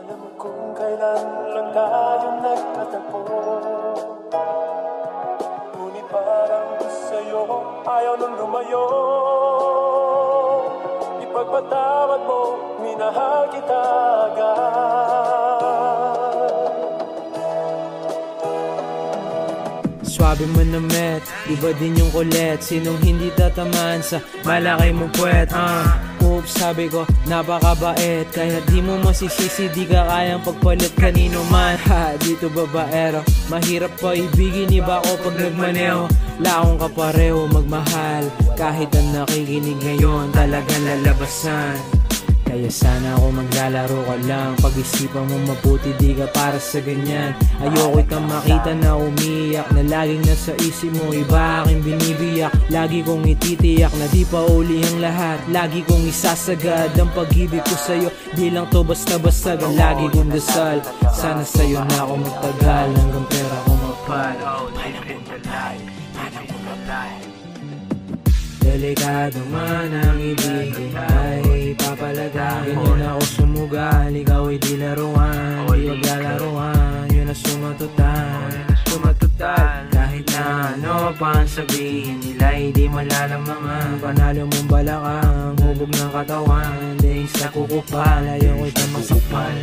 alam kung kailan lang tayo nagtatagpo, ngunit parang sa'yo ayaw nang lumayo. Ipagpatawad mo, minahal kita agad. Swabe mo na met, iba din yung kulit. Sinong hindi tatamaan sa malaki mong puwet? Oops, sabi ko, napakabait. Kaya di mo masisisi, di ka kayang pagpalit kanino man. Ha, dito babaero, mahirap pa ibigin, iba ko pag nagmaneho. Laong ka pareho magmahal, kahit ang nakikinig ngayon talagang lalabasan. Kaya sana ako maglalaro ka lang, pag-isipan mo mabuti, di ka para sa ganyan. Ayoko itang makita na umiyak, na laging nasa isip mo, iba aking binibiyak. Lagi kong ititiyak na di pa uli ang lahat, lagi kong isasagad ang pag-ibig ko sa'yo. Di lang to basta-basta, ang lagi kong dasal, sana sa'yo na ako magtagal, hanggang pera ko mapal. Delikado man ang ibig ay papalagayin. Yun ako sumugal, ikaw ay di laruan, di maglalaruan, yun ang sumatutan. Kahit na ano pa ang sabihin nila, hindi malalamangan. Panalo mong balakang, hubog ng katawan, daing sa kukupal, ayaw ko itang masakpan.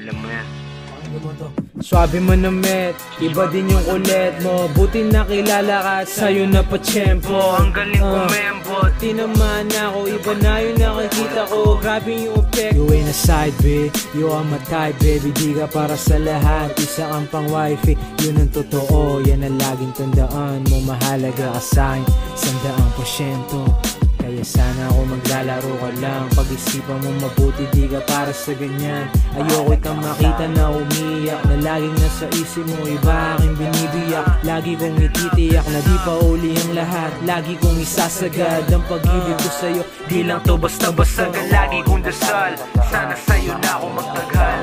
Alam mo yan. Swabe mo na met, iba din yung kulit mo. Buti nakilala ka at sa'yo na pa-tiyempo. Ang galing kumempo, di naman ako, iba na yung nakikita ko. Grabe yung effect. You ain't a side babe, you are my type baby. Di ka para sa lahat, isa kang pang wifey. Yun ang totoo, yan ang laging tandaan mo. Mahalaga ka sa'kin, 100%. Kaya sana ako maglalaro ka lang, pag-isipan mo mabuti, di ka para sa ganyan. Ayoko itang makita na umiyak, na laging nasa isip mo, iba aking binibiyak. Lagi kong ititiyak na di pa uli ang lahat, lagi kong isasagad ang pag-ibig ko sa'yo. Di lang to basta-basta, lagi kong dasal, sana sa'yo na ako magtagal.